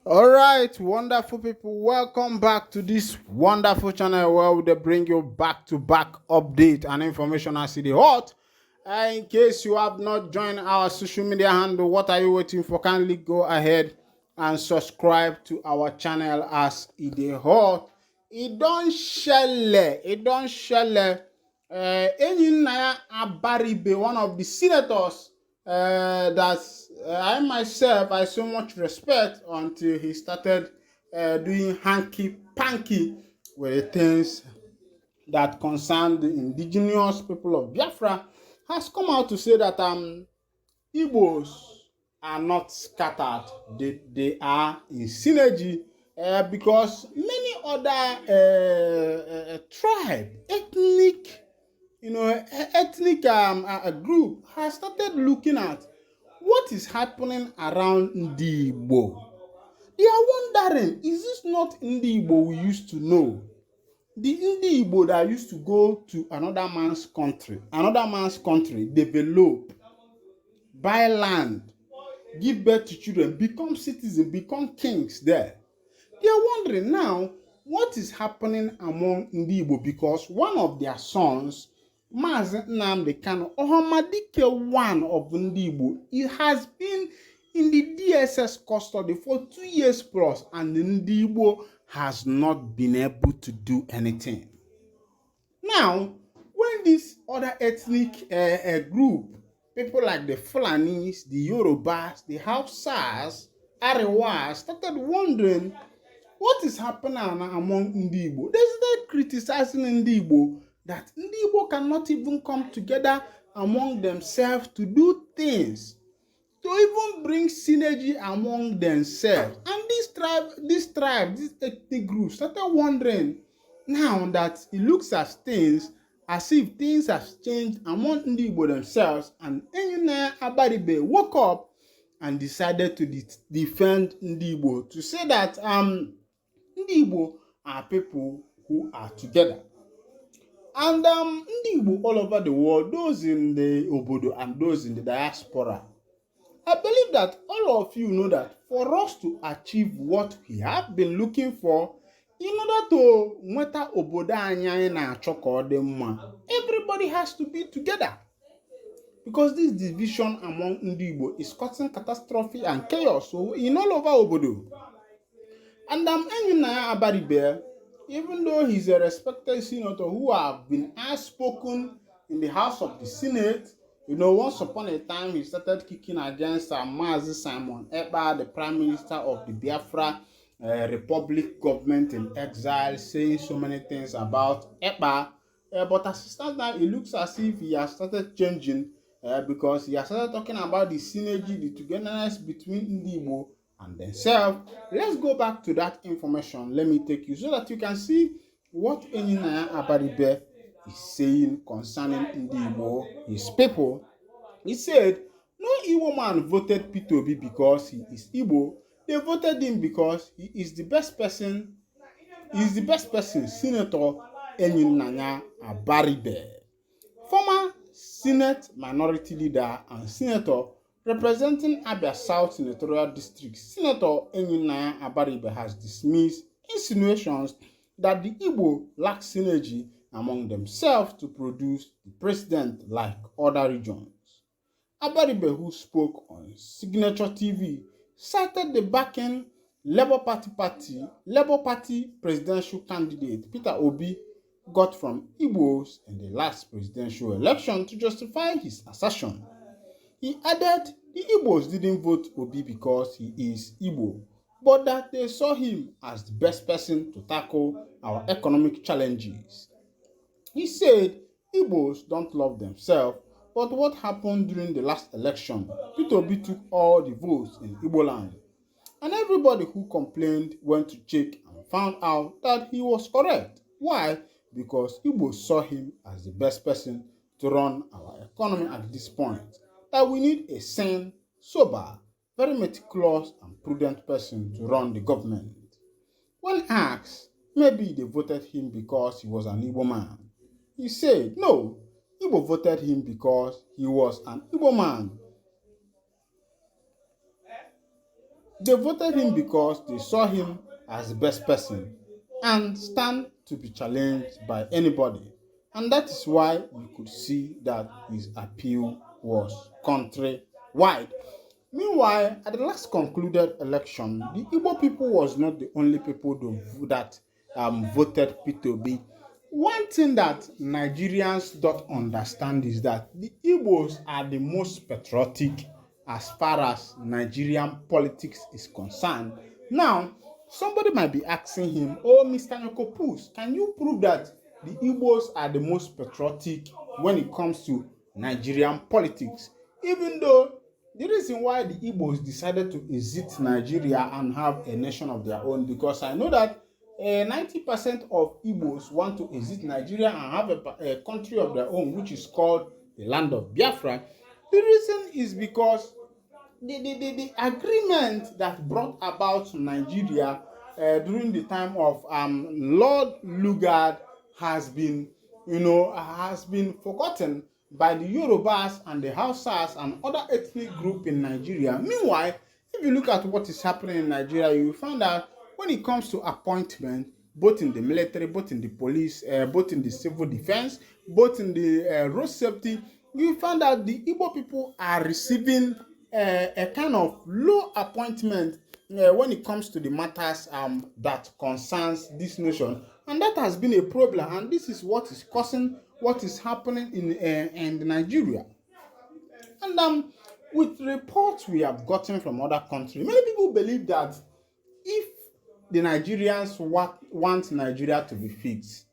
All right, wonderful people, welcome back to this wonderful channel where we dey bring you back-to-back update and information as it is hot. In case you have not joined our social media handle, what are you waiting for? Kindly go ahead and subscribe to our channel as it is hot. It don't shele. Enyinnaya Abaribe, one of the senators that I myself I so much respect until he started doing hanky panky with the things that concern the indigenous people of Biafra, has come out to say that Igbos are not scattered; they are in synergy because many other tribe, ethnic group has started looking at what is happening around Ndigbo. They are wondering, is this not Ndigbo we used to know? The Ndigbo that used to go to another man's country, develop, buy land, give birth to children, become citizens, become kings there. They are wondering now what is happening among Ndigbo because one of their sons, Mazi Nnamdi Kanu, Ohamadike one of Ndigbo, he has been in the DSS custody for 2 years plus, and Ndigbo has not been able to do anything. Now, when this other ethnic group, people like the Fulanis, the Yorubas, the Hausas, Arewas, started wondering what is happening among Ndigbo. They started criticizing Ndigbo that Ndigbo cannot even come together among themselves to do things, to even bring synergy among themselves. And this ethnic group started wondering now that it looks at things as if things have changed among Ndigbo themselves, and Enyinnaya Abaribe woke up and decided to defend Ndigbo, to say that Ndigbo are people who are together. And Ndigbo all over the world, those in the Obodo and those in the diaspora, I believe that all of you know that for us to achieve what we have been looking for, in order to nweta obodo anyị na-achọ ka ọ dị mma, everybody has to be together. Because this division among Ndigbo is causing catastrophe and chaos in all over obodo. And Enyinnaya Abaribe, even though he's a respected senator who have been outspoken in the House of the Senate, once upon a time he started kicking against Mazi Simon Ekpa, the Prime Minister of the Biafra Republic government in exile, saying so many things about Ekpa. But as it stands now, it looks as if he has started changing because he has started talking about the synergy, the togetherness between Ndigbo and themselves. Let's go back to that information. Let me take you so that you can see what Enyinnaya Abaribe is saying concerning Ndigbo, his people. He said, no Igbo man voted Peter Obi because he is Igbo. They voted him because he is the best person. He is the best person, Senator Enyinnaya Abaribe. Former Senate Minority Leader and Senator representing Abia South Senatorial District, Senator Enyinnaya Abaribe has dismissed insinuations that the Igbo lack synergy among themselves to produce the president like other regions. Abaribe, who spoke on Signature TV, cited the backing Labour Party presidential candidate Peter Obi got from Igbos in the last presidential election to justify his assertion. He added the Igbos didn't vote Obi because he is Igbo, but that they saw him as the best person to tackle our economic challenges. He said Igbos don't love themselves, but what happened during the last election? Peter Obi took all the votes in Igbo land, and everybody who complained went to check and found out that he was correct. Why? Because Igbos saw him as the best person to run our economy at this point. That we need a sane, sober, very meticulous and prudent person to run the government. When asked, maybe they voted him because he was an Igbo man. He said, no, Igbo voted him because he was an Igbo man. They voted him because they saw him as the best person and stand to be challenged by anybody. And that is why you could see that his appeal was country-wide. Meanwhile, at the last concluded election, the Igbo people was not the only people that voted Peter Obi. One thing that Nigerians don't understand is that the Igbos are the most patriotic as far as Nigerian politics is concerned. Now, somebody might be asking him, "Oh, Mr. Nyokopus, can you prove that the Igbos are the most patriotic when it comes to Nigerian politics?" Even though the reason why the Igbos decided to exit Nigeria and have a nation of their own, because I know that 90% of Igbos want to exit Nigeria and have a country of their own, which is called the land of Biafra. The reason is because the agreement that brought about Nigeria during the time of Lord Lugard has been, has been forgotten by the Yorubas and the Hausas and other ethnic groups in Nigeria. Meanwhile, if you look at what is happening in Nigeria, you will find out when it comes to appointment, both in the military, both in the police, both in the civil defense, both in the road safety, you find out the Igbo people are receiving a kind of low appointment when it comes to the matters that concerns this nation, and that has been a problem, and this is what is causing what is happening in Nigeria. And with reports we have gotten from other countries, many people believe that if the Nigerians want Nigeria to be fixed,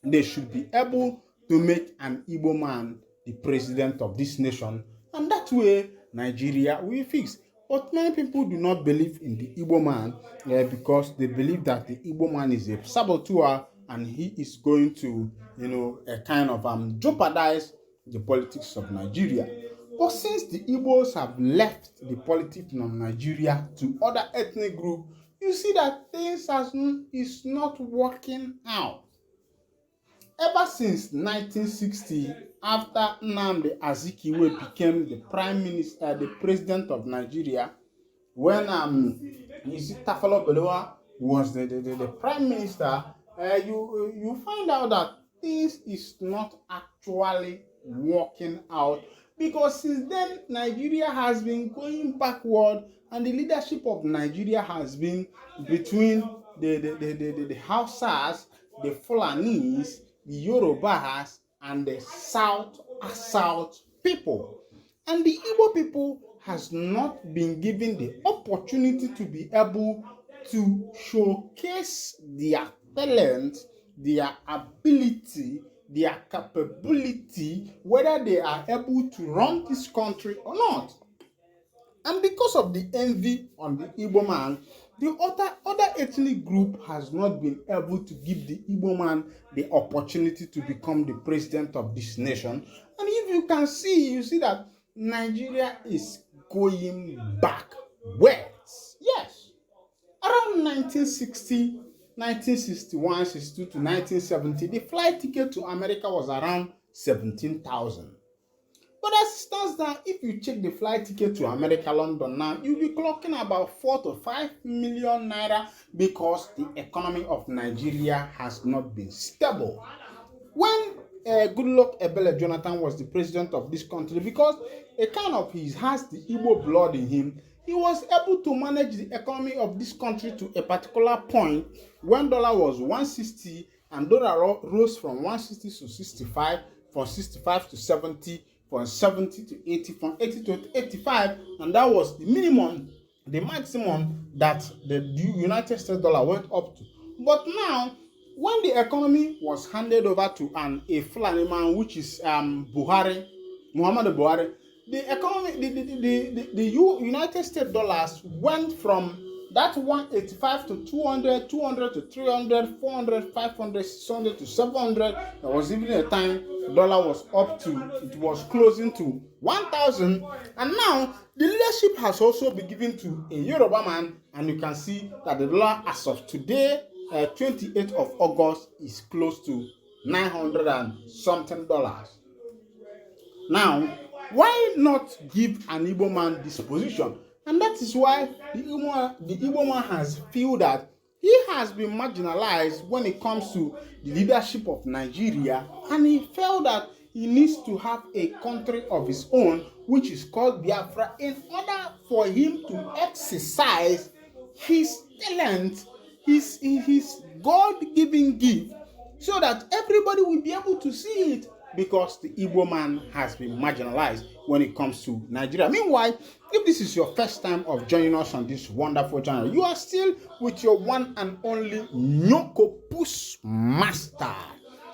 they should be able to make an Igbo man the president of this nation, and that way Nigeria will be fixed. But many people do not believe in the Igbo man because they believe that the Igbo man is a saboteur and he is going to, kind of jeopardize the politics of Nigeria. But since the Igbos have left the politics of Nigeria to other ethnic groups, you see that things is not working out. Ever since 1960, after Nnamdi Azikiwe became the prime minister, the president of Nigeria, when Tafalo Balewa was the prime minister, you find out that this is not actually working out, because since then Nigeria has been going backward, and the leadership of Nigeria has been between the Hausas, the Fulanis, the Yorubas, and the South people. And the Igbo people has not been given the opportunity to be able to showcase their talent, their ability, their capability, whether they are able to run this country or not. And because of the envy on the Igbo man, the other ethnic group has not been able to give the Igbo man the opportunity to become the president of this nation. And if you can see, you see that Nigeria is going backwards. Yes. Around 1960, 1961, 62 to 1970, the flight ticket to America was around 17,000. But as it stands now, if you check the flight ticket to America, London now, you'll be clocking about 4 to 5 million naira, because the economy of Nigeria has not been stable. When Goodluck Ebele Jonathan was the president of this country, because a kind of he has the Igbo blood in him, he was able to manage the economy of this country to a particular point when dollar was 160 and dollar rose from 160 to 65, from 65 to 70, from 70 to 80, from 80 to 85, and that was the minimum, the maximum that the United States dollar went up to. But now, when the economy was handed over to a Fulani man, which is Muhammadu Buhari, the economy, the United States dollars went from that 185 to 200, 200 to 300, 400, 500, 600 to 700. There was even a time the dollar was it was closing to 1,000. And now the leadership has also been given to a Yoruba man, and you can see that the dollar as of today, 28th of August, is close to 900 and something dollars. Now, why not give an Igbo man this position? And that is why the Igbo man has feel that he has been marginalized when it comes to the leadership of Nigeria, and he felt that he needs to have a country of his own, which is called Biafra, in order for him to exercise his talent, his God-given gift, so that everybody will be able to see it, because the Igbo man has been marginalized when it comes to Nigeria. Meanwhile, if this is your first time of joining us on this wonderful channel, you are still with your one and only Nyoko Puss Master.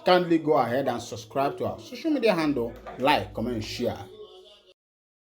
Kindly go ahead and subscribe to our social media handle, like, comment, share.